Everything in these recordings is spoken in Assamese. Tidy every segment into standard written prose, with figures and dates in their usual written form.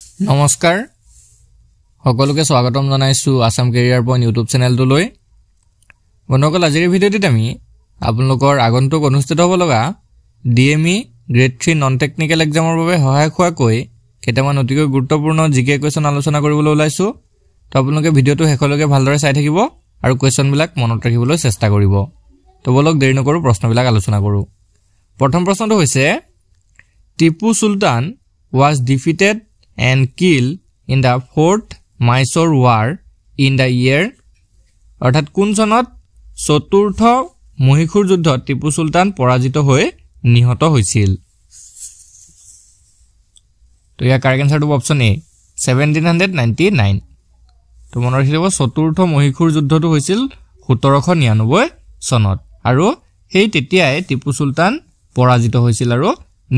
নমস্কাৰ সকলোকে স্বাগতম জনাইছো আসাম কেৰিয়াৰ পইণ্ট ইউটিউব চেনেলটোলৈ বন্ধুসকল আজিৰ ভিডিঅ'টিত আমি আপোনালোকৰ আগন্তুক অনুষ্ঠিত হ'ব লগা ডিএমই গ্ৰেড 3 নন টেকনিক্যাল এক্সামৰ বাবে সহায়ক হোৱাকৈ কেইটামান অতিকৈ গুৰুত্বপূৰ্ণ জিকে কোৱেশ্যন আলোচনা কৰিবলৈ ওলাইছো তো আপোনালোকে ভিডিঅ'টো শেষলৈকে ভালদৰে চাই থাকিব আৰু কোৱেশ্যনবিলাক মনত ৰাখিবলৈ চেষ্টা কৰিব তো বলক দেৰি নকৰো প্ৰশ্নবিলাক আলোচনা কৰো প্ৰথম প্ৰশ্নটো হৈছে Tipu Sultan was defeated and killed in the fourth Mysore war in the year অর্থাৎ কোন সনত চতুৰ্থ মহীশূৰ যুদ্ধত টিপু সুলতান পৰাজিত হৈ নিহত হৈছিল তো ইয়াৰ কাৰেক্ট আনসাৰটো অপচন এ 1799 তো মনত ৰাখিব চতুৰ্থ মহীশূৰ যুদ্ধটো হৈছিল 1799 চনত আৰু সেই তেতিয়াই টিপু সুলতান পৰাজিত হৈছিল আৰু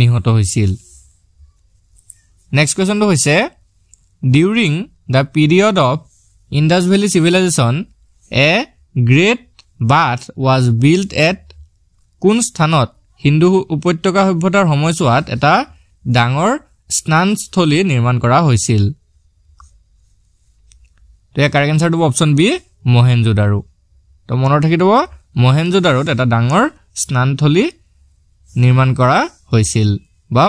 নিহত হৈছিল Next question to hoise during the period of Indus Valley civilization a great bath was built at kun sthanot Hindu upotyoka সভ্যতাৰ সময়ছোৱাত এটা ডাঙৰ স্নানস্থলী নিৰ্মাণ কৰা হৈছিল তো ইয়াৰ কাৰেক্ট আনসাৰটো অপচন বি মহেঞ্জোদাৰো তো মনত ৰাখিব মহেঞ্জোদাৰোত এটা ডাঙৰ স্নানস্থলী নিৰ্মাণ কৰা হৈছিল বা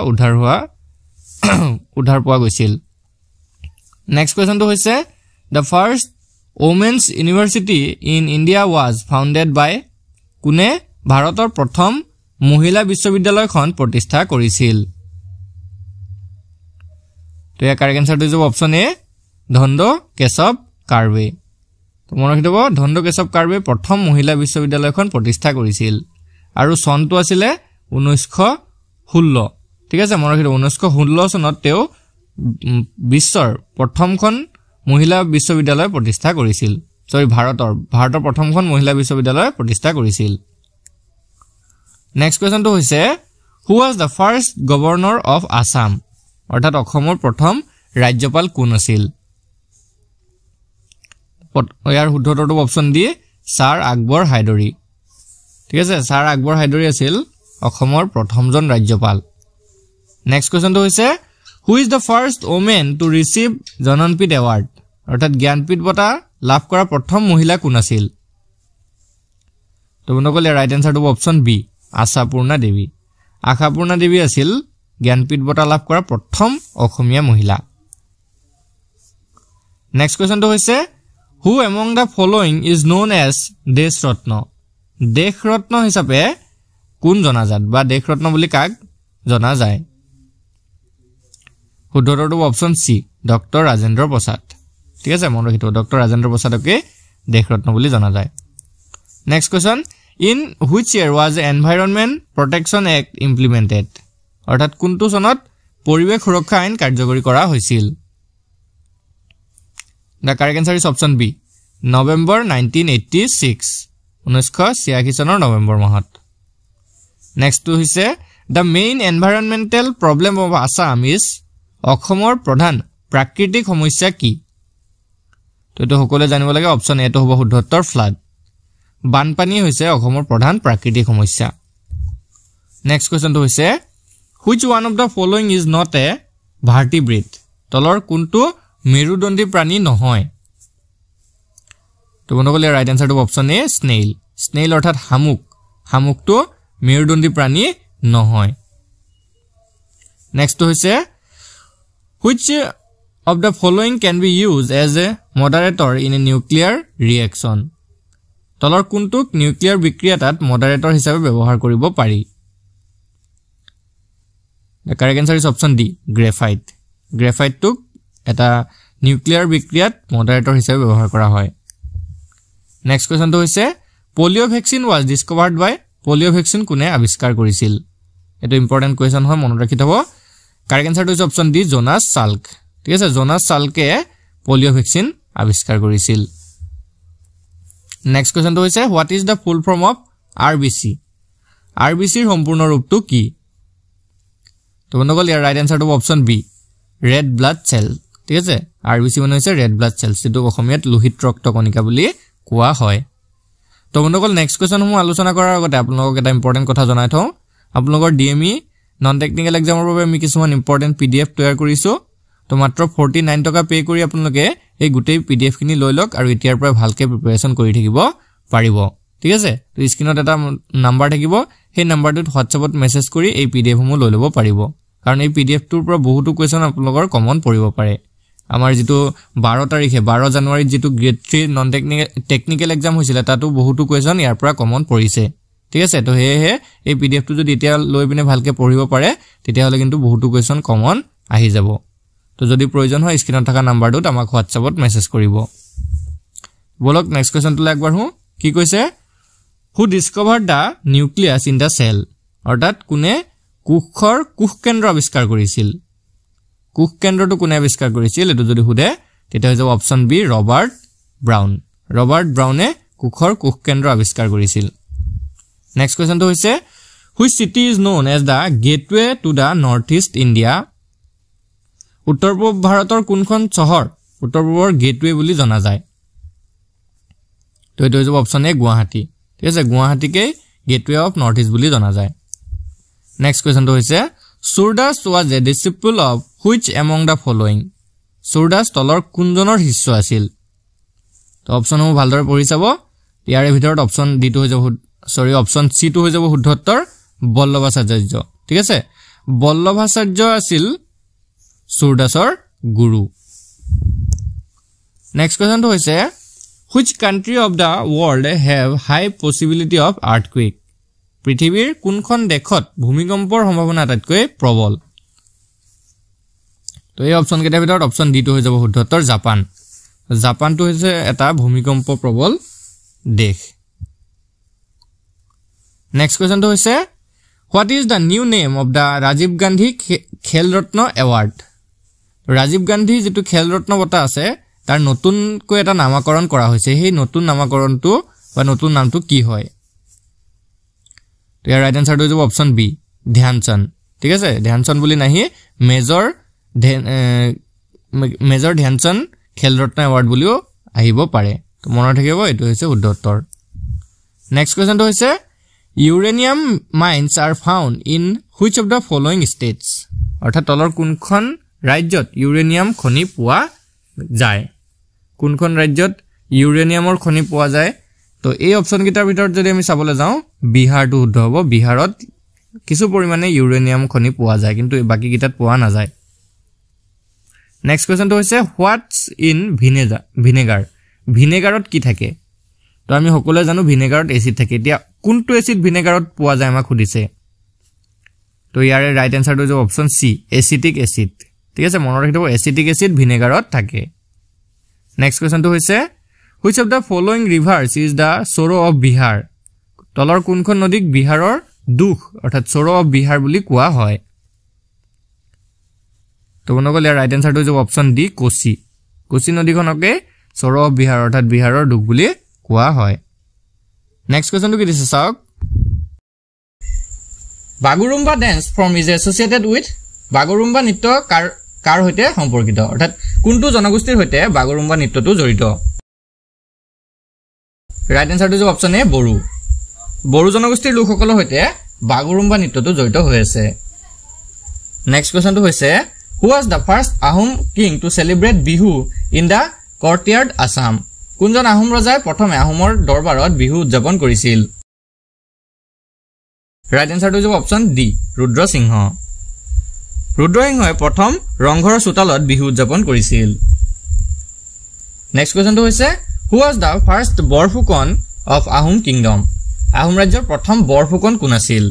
উদ্ধাৰ পোৱা গৈছিল নেক্সট কোৱেশ্যন তো হৈছে the first women's university in India was founded by কোনে ভাৰতৰ প্ৰথম মহিলা বিশ্ববিদ্যালয়খন প্ৰতিষ্ঠা কৰিছিল তো ইয়াৰ কাৰেক্ট আনসাৰটো হ'ব অপচন এ ধন্দ কেশৱ কাৰ্বে তো মনত ৰাখিব ধন্দ কেশৱ কাৰ্বে প্ৰথম মহিলা বিশ্ববিদ্যালয়খন প্ৰতিষ্ঠা কৰিছিল আৰু চনটো আছিল 1916 ঠিক আছে মনত ৰাখিব 1916 চনত তেওঁ বিশ্বৰ প্ৰথমখন মহিলা বিশ্ববিদ্যালয় প্ৰতিষ্ঠা কৰিছিল ভাৰতৰ প্ৰথমখন মহিলা বিশ্ববিদ্যালয় প্ৰতিষ্ঠা কৰিছিল নেক্সট কোৱেশ্যনটো হৈছে হু was the first governor of Assam অৰ্থাৎ অসমৰ প্ৰথম ৰাজ্যপাল কোন আছিল ইয়াৰ শুদ্ধটো অপচন ডি ছাৰ আকবৰ হায়দৰী ঠিক আছে ছাৰ আকবৰ হায়দৰী আছিল অসমৰ প্ৰথমজন ৰাজ্যপাল Next question to hoise who is the first woman to receive Jananpith award অর্থাৎ জ্ঞানপীঠ বঁটা লাভ কৰা প্ৰথম মহিলা কোন আছিল তো বন্ধুসকল ৰাইট আনসাৰটো অপচন বি আশাপূৰ্ণা দেৱী আছিল জ্ঞানপীঠ বঁটা লাভ কৰা প্ৰথম অসমীয়া মহিলা নেক্সট কোৱেশ্যন তো হৈছে who among the following is known as দেশৰত্ন হিচাপে কোন জনাজাত বা দেশৰত্ন বুলি কাক জনা যায় শুদ্ধটো অপচন সি ডক্টৰ ৰাজেন্দ্ৰ প্ৰসাদ ঠিক আছে মনত ৰাখিব ডক্টৰ ৰাজেন্দ্ৰ প্ৰসাদকে দেশৰত্ন বুলি জনা যায় next question in which year was environment protection act implemented অৰ্থাৎ কোনটো চনত পৰিৱেশ সুৰক্ষা আইন কাৰ্যকৰী কৰা হৈছিল the correct answer is option B November 1986 চনৰ নৱেম্বৰ মাহত নেক্সট টু হৈছে the main environmental problem of Assam is অসমৰ প্ৰধান প্ৰাকৃতিক সমস্যা কি তো এটো সকলে জানিব লাগে অপচন এ তো হ'ব শুদ্ধতৰ ফ্লাড বানপানী হৈছে অসমৰ প্ৰধান প্ৰাকৃতিক সমস্যা নেক্সট কোৱেশ্যন তো হৈছে which one of the following is not a vertebrate তলৰ কোনটো মেৰুদণ্ডী প্ৰাণী নহয় তো বন্ধুসকল ৰাইট আনসাৰটো অপচন এ স্নেইল অৰ্থাৎ হামুকটো মেৰুদণ্ডী প্ৰাণী নহয় নেক্সট হৈছে which of the following can be used as a moderator in a nuclear reaction তলৰ কোনটোক নিউক্লিয়াৰ বিক্ৰিয়াত মডাৰেটৰ হিচাপে ব্যৱহাৰ কৰিব পাৰি the correct answer is option d গ্ৰেফাইটটোক এটা নিউক্লিয়াৰ বিক্ৰিয়াত মডাৰেটৰ হিচাপে ব্যৱহাৰ কৰা হয় নেক্সট কোৱেশ্যনটো হৈছে polio vaccine was discovered by polio vaccine কোনে আৱিষ্কাৰ কৰিছিল এটো ইম্পৰ্টেন্ট কোৱেশ্যন হয় মনত ৰাখি থব কাৰেক্ট আনসাৰটো is option D Jonas Salk ঠিক আছে জোনাছ সাল্কে পলিঅ ভ্যাকচিন আৱিষ্কাৰ কৰিছিল নেক্সট কোৱেশ্যনটো হৈছে what is the full form of RBC আৰবিসিৰ সম্পূৰ্ণ ৰূপটো কি তো বন্ধুসকল ইয়াৰ ৰাইট আনসাৰটো option B red blood cell ঠিক আছে আৰবিসি মানে হৈছে ৰেড ব্লাড সেল যেটো অসমীয়াত লোহিত ৰক্ত কণিকা বুলি কোৱা হয় তো বন্ধুসকল নেক্সট কোৱেশ্যন সমূহ আলোচনা কৰাৰ আগতে আপোনালোকক এটা ইম্পৰ্টেন্ট কথা জনাই থওঁ আপোনালোকৰ ডিএমই নন টেকনিক্যাল এক্সামৰ বাবে আমি কিছুমান ইম্পৰ্টেন্ট পিডিএফ তৈয়াৰ কৰিছো তো মাত্ৰ 49 টকা পে কৰি আপোনালোকে এই গোটেই PDF খিনি লৈ লওক আৰু এতিয়াৰ পৰা ভালকে প্ৰিপাৰেচন কৰি থাকিব পাৰিব ঠিক আছে তো স্ক্ৰিনত এটা নাম্বাৰ থাকিব সেই নাম্বাৰটোত WhatsAppত মেছেজ কৰি এই PDF সমূহ লৈ ল'ব পাৰিব কাৰণ এই PDF টোৰ পৰা বহুতো কোৱেশ্চন আপোনালোকৰ কমন পৰিব পাৰে আমাৰ যেটো 12 তাৰিখে 12 জানুৱাৰীত যেটো গ্ৰেড 3 নন টেকনিক্যাল এক্সাম হৈছিল তাতো বহুতো কোৱেশ্চন ইয়াৰ পৰা কমন পৰিছে ঠিক আছে তো হেহে এই PDF টো যদি এতিয়া লৈ পিনে ভালকে পঢ়িব পাৰে তেতিয়া হলে কিন্তু বহুতো কোৱেশ্চন কমন আহি যাব তো যদি প্ৰয়োজন হয় স্ক্ৰিনত থকা নাম্বাৰটোত আমাক WhatsAppত মেছেজ কৰিব বলক নেক্সট কোৱেশ্চনটো একবাৰ হু কি কৈছে who discovered the nucleus in the cell অৰ্থাৎ কোনে কোষৰ কোষ কেন্দ্ৰ আৱিষ্কাৰ কৰিছিল কোষ কেন্দ্ৰটো কোনে আৱিষ্কাৰ কৰিছিল এটো যদি হুদে তেতিয়া হৈ যাব অপচন বি ৰবাৰ্ট ব্ৰাউনে কোষৰ কোষ কেন্দ্ৰ আৱিষ্কাৰ কৰিছিল নেক্সট কোৱেশ্চনটো হৈছে which city is known as the gateway to the northeast India উত্তৰ পূব ভাৰতৰ কোনখন চহৰ উত্তৰ পূবৰ গেটৱে বুলি জনা যায় তো এটো হৈ যাব অপচন এ গুৱাহাটী ঠিক আছে গুৱাহাটীকে গেটৱে অফ নৰ্থ ইষ্ট বুলি জনা যায় নেক্সট কোৱেশ্চনটো হৈছে Surdas was a disciple of which among the following Surdas তলৰ কোনজনৰ শিষ্য আছিল তো অপচনসমূহ ভালদৰে পঢ়ি চাব ইয়াৰে ভিতৰত অপচন ডি টো হৈ যাব অপচন সি টো হৈ যাব শুদ্ধ উত্তৰ বল্লভাচাৰ্য ঠিক আছে বল্লভাচাৰ্য আছিল Surdasৰ গুৰু নেক্সট কোৱেশ্চনটো হৈছে which country of the world have high possibility of earthquake পৃথিৱীৰ কোনখন দেশত ভূমিকম্পৰ সম্ভাৱনা আটাইতকৈ প্ৰবল তো এই অপচন কেইটাৰ ভিতৰত অপচন ডি টো হৈ যাব শুদ্ধ উত্তৰ জাপানটো হৈছে এটা ভূমিকম্প প্ৰবল দেশ নেক্সট কোৱেশ্চনটো হৈছে what is the new name of the Rajiv Gandhi খেল ৰত্ন এৱাৰ্ড ৰাজীৱ গান্ধী যেটো খেল ৰত্ন বঁটা আছে তাৰ নতুনকৈ এটা নামকৰণ কৰা হৈছে সেই নতুন নামকৰণটো বা নতুন নামটো কি হয় তো ইয়াৰ ৰাইট আনসাৰটো হৈ যাব অপচন বি ধ্যানচন্দ ঠিক আছে ধ্যানচন্দ বুলি নাহি মেজৰ ধ্যানচন্দ খেল ৰত্ন এৱাৰ্ড বুলিও আহিব পাৰে তো মনত থাকিব এটো হৈছে শুদ্ধ উত্তৰ নেক্সট কোৱেশ্চনটো হৈছে uranium mines are found in which of the following states অৰ্থাৎ তলৰ কোনখন ৰাজ্যত ইউৰেনিয়াম খনি পোৱা যায় কোনখন ৰাজ্যত ইউৰেনিয়ামৰ খনি পোৱা যায় তো এই অপচন কিটাৰ ভিতৰত যদি আমি চাবলৈ যাও বিহাৰটো শুদ্ধ হ'ব বিহাৰত কিছু পৰিমাণে ইউৰেনিয়াম খনি পোৱা যায় কিন্তু বাকি কিটাত পোৱা না যায় নেক্সট কোৱেশ্চনটো হৈছে what's in ভিনেগাৰত কি থাকে তো আমি সকলোৱে জানো ভিনেগাৰত এসিড থাকে এতিয়া কোনটো এসিড ভিনেগাৰত পোৱা যায় আমাক খুদিছে তো ইয়াৰে ৰাইট আনসাৰটো হ'ব অপচন সি এসিটিক এসিড ঠিক আছে মনত ৰাখিব এসিটিক এসিড ভিনেগাৰত থাকে নেক্সট কোৱেশ্চনটো হৈছে which of the following rivers is the sorrow of Bihar তলৰ কোনখন নদীক বিহাৰৰ দুখ অৰ্থাৎ sorrow of Bihar বুলি কোৱা হয় তো বনগল ইয়াৰ ৰাইট আনসাৰটো হ'ব অপচন ডি কোচি নদীখনকে sorrow of Bihar অৰ্থাৎ বিহাৰৰ দুখ বুলি কোৱা হয় নেক্সট কোৱেশ্চনটো কি দিছে চাওক Bagurumba dance form is associated with Bagurumba নৃত্য কাৰ হৈতে সম্পৰ্কিত অৰ্থাৎ কোনটো জনগোষ্ঠীৰ হৈতে বাগুৰুম্বা নৃত্যটো জড়িত ৰাইট আনসাৰটো হ'ব অপচন এ বড়ো জনগোষ্ঠীৰ লোকসকলৰ হৈতে বাগুৰুম্বা নৃত্যটো জড়িত হৈ আছে নেক্সট কোৱেশ্চনটো হৈছে who was the first Ahom king to celebrate Bihu in the courtyard Assam কোনজন আহোম ৰজাই প্ৰথমে আহোমৰ দৰবাৰত বিহু উদযাপন কৰিছিল ৰাইট আনসাৰটো হ'ব অপচন ডি ৰুদ্ৰসিংহই প্ৰথম ৰংঘৰৰ চোতালত বিহু উদযাপন কৰিছিল নেক্সট কোৱেশ্চনটো হৈছে who was the first Borphukan of Ahom kingdom Ahom ৰাজ্যৰ প্ৰথম বৰফুকন কোন আছিল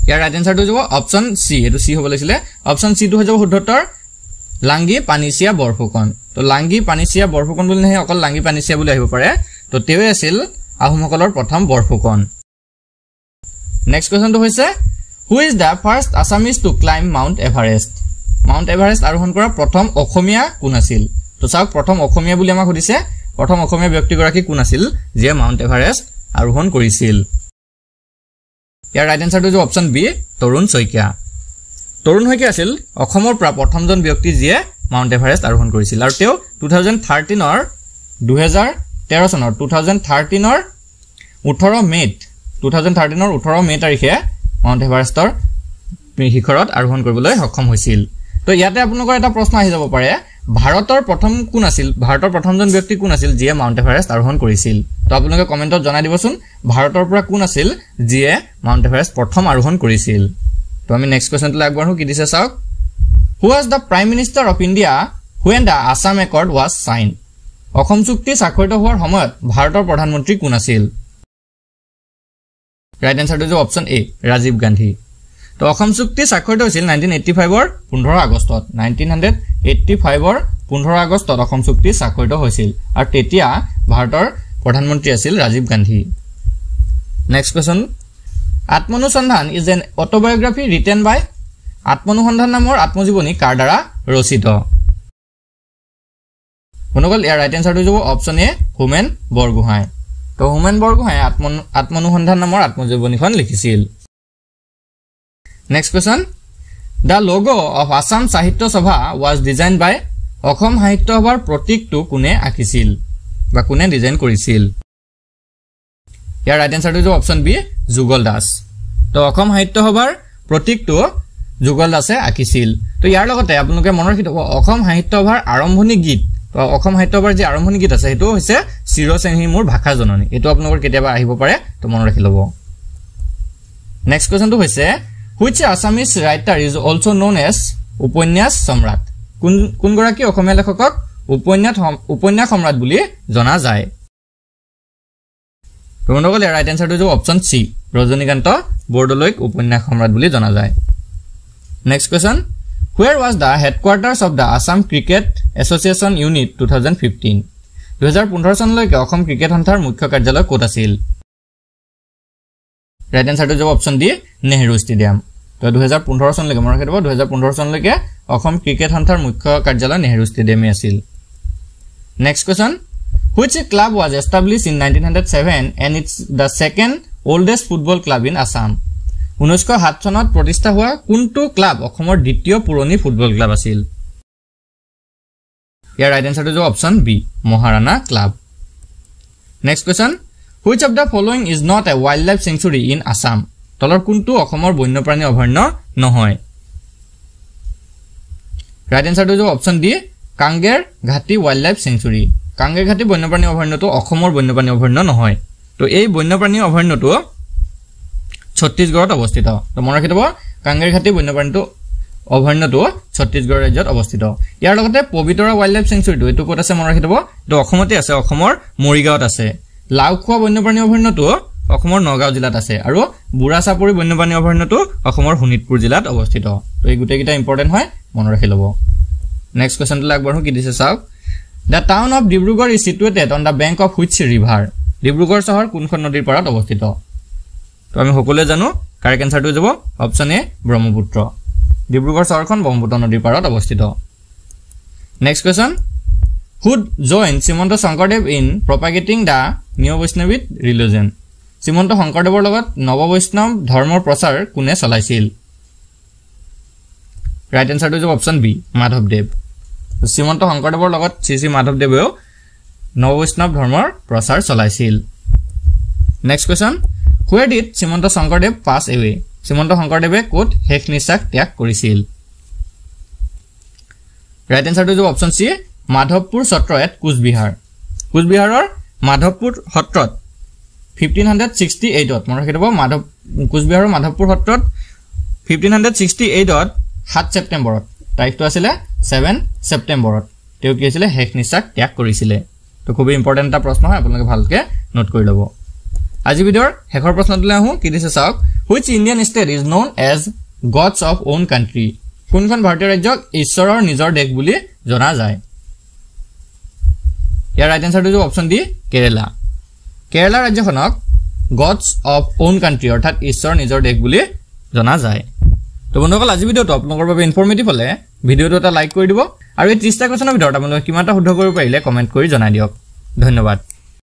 ইয়াৰ ৰাইট আনসাৰটো হ'ব অপচন সি এটো সি হ'ব লাগিছিল অপচন সি টো হৈ যাব শুদ্ধ উত্তৰ লাংগি পানিছিয়া বৰফুকন তো লাংগি পানিছিয়া বৰফুকন বুলি নহয় অকল লাংগি পানিছিয়া বুলি আহিব পাৰে তো তেৱে আছিল আহোমসকলৰ প্ৰথম বৰফুকন নেক্সট কোৱেশ্চনটো হৈছে who is the first Assamese to climb Mount Everest আৰোহণ কৰা প্ৰথম অসমীয়া কোন আছিল তো চাওক প্ৰথম অসমীয়া বুলি আমাক সুধিছে প্ৰথম অসমীয়া ব্যক্তিগৰাকী কোন আছিল যে মাউন্ট এভাৰেষ্ট আৰোহণ কৰিছিল ইয়াৰ ৰাইট আনসাৰটো হ'ব অপচন বি তৰুণ শইকীয়া আছিল অসমৰ পৰা প্ৰথমজন ব্যক্তি যিয়ে মাউন্ট এভাৰেষ্ট আৰোহণ কৰিছিল আৰু তেওঁ 2013 ৰ 18 মে তাৰিখে মাউন্ট এভাৰেষ্টৰ শিখৰত আৰোহণ কৰিবলৈ সক্ষম হৈছিল তো ইয়াতে আপোনালোকৰ এটা প্ৰশ্ন আহি যাব পাৰে ভাৰতৰ প্ৰথমজন ব্যক্তি কোন আছিল যিয়ে মাউণ্ট এভাৰেষ্ট আৰোহণ কৰিছিল তো আপোনালোকে কমেন্টত জনাই দিবচোন ভাৰতৰ পৰা কোন আছিল যিয়ে মাউণ্ট এভাৰেষ্ট প্ৰথম আৰোহণ কৰিছিল তো আমি নেক্সট কোৱেশ্চনটো আগবঢ়ো কি দিছে চাওক who was the prime minister of India when the Assam Accord was signed Assam চুক্তি স্বাক্ষৰিত হোৱাৰ সময়ত ভাৰতৰ প্ৰধানমন্ত্ৰী কোন আছিল ৰাইট আনসাৰটো যে অপচন এ ৰাজীৱ গান্ধী তো অসম চুক্তি স্বাক্ষৰিত হৈছিল 1985 ৰ 15 আগষ্টত 1985 ৰ 15 আগষ্টত অসম চুক্তি স্বাক্ষৰিত হৈছিল আৰু তেতিয়া ভাৰতৰ প্ৰধানমন্ত্ৰী আছিল Rajiv Gandhi next question Atmanusandhan is an autobiography written by Atmanusandhan নামৰ আত্মজীৱনী কাৰ দ্বাৰা ৰচিত বন্ধুসকল ইয়াৰ ৰাইট আনসাৰটো হ'ব অপচন এ হোমেন বৰগোহাঁই তো হোমেন বৰগোহাঁই আত্মনুসন্ধান নামৰ আত্মজীৱনীখন লিখিছিল next question the logo of Assam সাহিত্য সভা ওয়াজ ডিজাইন বাই অসম সাহিত্য সভাৰ প্ৰতীকটো কোনে আঁকিছিল বা কোনে ডিজাইন কৰিছিল ইয়াৰ ৰাইট আনসাৰটো হ'ব অপচন বি যুগল দাস তো অসম সাহিত্য সভাৰ প্ৰতীকটো যুগল দাসে আঁকিছিল তো ইয়াৰ লগতে আপোনালোকে মনত ৰাখিব অসম সাহিত্য সভাৰ আৰম্ভণি গীত তো অসম সাহিত্য সভাৰ যে আৰম্ভণি গীত আছে সেইটো হৈছে চিৰচেনহি মোৰ ভাষা জননী এটো আপোনালোকৰ কেতিয়াবা আহিব পাৰে তো মনত ৰাখি ল'ব নেক্সট কোৱেশ্চনটো হৈছে which Assamese writer is also known as উপন্যাস সম্ৰাট কোন গৰাকী অসমীয়া লেখকক উপন্যাস সম্ৰাট বুলি জনা যায় তো বন্ধুসকল ইয়াৰ ৰাইট আনসাৰটো হ'ব অপচন সি ৰজনীকান্ত বৰদলৈক উপন্যাস সম্ৰাট বুলি জনা যায় next question where was the headquarters of the Assam Cricket Association Unit 2015 2015 চনলৈকে অসম ক্ৰিকেট সন্থাৰ মুখ্য কাৰ্যালয় ক'ত আছিল ৰাইট আনসাৰটো হ'ব অপচন ডি নেহৰু ষ্টেডিয়াম তো 2015 চনলৈকে মনত ৰাখিব 2015 চনলৈকে অসম ক্ৰিকেট সন্থাৰ মুখ্য কাৰ্যালয় নেহৰু ষ্টেডিয়ামে আছিল next question which club was established in 1907 and it's the second oldest football club in Assam 1907 চনত প্ৰতিষ্ঠা হোৱা কোনটো ক্লাব অসমৰ দ্বিতীয় পুৰণি ফুটবল ক্লাব আছিল ইয়াৰ ৰাইট আনসাৰটো হ'ব option B Maharana club next question which of the following is not a wildlife sanctuary in Assam তলৰ কোনটো অসমৰ বন্যপ্ৰাণী অভয়াৰণ্য নহয় ৰাইট আনসাৰটো হ'ব অপচন ডি কাংগেৰ ঘাটি ৱাইল্ডলাইফ সেঞ্চুৰী কাংগেৰ ঘাটি বন্যপ্ৰাণী অভয়াৰণ্যটো অসমৰ বন্যপ্ৰাণী অভয়াৰণ্য নহয় তো এই বন্যপ্ৰাণী অভয়াৰণ্যটো ছত্তীশগড়ত অৱস্থিত তো মনত ৰাখিব কাংগেৰ ঘাটি বন্যপ্ৰাণীটো অভয়াৰণ্যটো ছত্তীশগড় ৰাজ্যত অৱস্থিত ইয়াৰ লগতে পবিতৰা ৱাইল্ডলাইফ সেঞ্চুৰীটো এটো ক'ত আছে মনত ৰাখিব তো অসমতে আছে অসমৰ মৰিগাঁৱত আছে লাউখোৱা বন্যপ্ৰাণী অভয়াৰণ্যটো অসমৰ নগাঁও জিলাত আছে আৰু বুঢ়াচাপৰি বন্যপ্ৰাণী অভয়াৰণ্যটো অসমৰ শোণিতপুৰ জিলাত অৱস্থিত তো এই গুটেকিটা ইম্পৰ্টেন্ট হয় মনত ৰাখি ল'ব নেক্সট কোৱেশ্চনটো আগবঢ়ো কি দিছে চাওক The town of Dibrugarh is situated on the bank of which river Dibrugarh চহৰ কোনখন নদীৰ পাৰত অৱস্থিত তো আমি সকলোৱে জানো কাৰেক্ট আনসাৰটো হ'ব অপচন এ ব্ৰহ্মপুত্ৰ ডিব্ৰুগড় চহৰখন ব্ৰহ্মপুত্ৰ নদীৰ পাৰত অৱস্থিত next question who joined Srimanta Sankardev in propagating the new Vaishnavic religion Srimanta শংকৰদেৱৰ লগত নৱ বৈষ্ণৱ ধৰ্মৰ প্ৰচাৰ কোনে চলাইছিল ৰাইট আনসাৰটো হ'ব অপচন বি মাধৱদেৱ শ্ৰীমন্ত শংকৰদেৱৰ লগত শ্ৰী মাধৱদেৱেও নৱ বৈষ্ণৱ ধৰ্মৰ প্ৰচাৰ চলাইছিল next question where did Srimanta Sankardev pass away Srimanta শংকৰদেৱে ক'ত শেষ নিশ্বাস ত্যাগ কৰিছিল ৰাইট আনসাৰটো হ'ব option C Madhavpur Satra at কোচবিহাৰৰ মাধৱপুৰ সত্ৰত 1568 মনত ৰাখি দিব কোচবিহাৰৰ মাধৱপুৰ সত্ৰত 1568 7 ছেপ্টেম্বৰত তাৰিখটো আছিল 7 ছেপ্টেম্বৰত তেওঁ কি আছিল শেষ নিশ্বাস ত্যাগ কৰিছিল তো খুব ইম্পৰ্টেন্ট এটা প্ৰশ্ন হয় আপোনালোকে ভালকে নোট কৰি ল'ব আজি ভিডিওৰ শেষৰ প্ৰশ্নটোলৈ আহো কি দিছে চাওক which Indian state is known as gods of own country কোনখন ভাৰতীয় ৰাজ্যক ঈশ্বৰৰ নিজৰ দেশ বুলি জনা যায় ইয়াৰ ৰাইট আনসাৰটো হ'ব অপচন ডি কেৰালা কেৰালা ৰাজ্যখনক গডছ অফ ওন কান্ট্ৰি অৰ্থাৎ ঈশ্বৰৰ নিজৰ দেশ বুলি জনা যায় তো বন্ধুসকল আজি ভিডিওটো আপোনালোকৰ বাবে ইনফৰমেটিভ হলে ভিডিওটো এটা লাইক কৰি দিব আৰু এই 30টা কোৱেশ্চনৰ ভিতৰত আপোনালোকে কিমানটা শুদ্ধ কৰিব পাৰিলে কমেন্ট কৰি জনাই দিয়ক ধন্যবাদ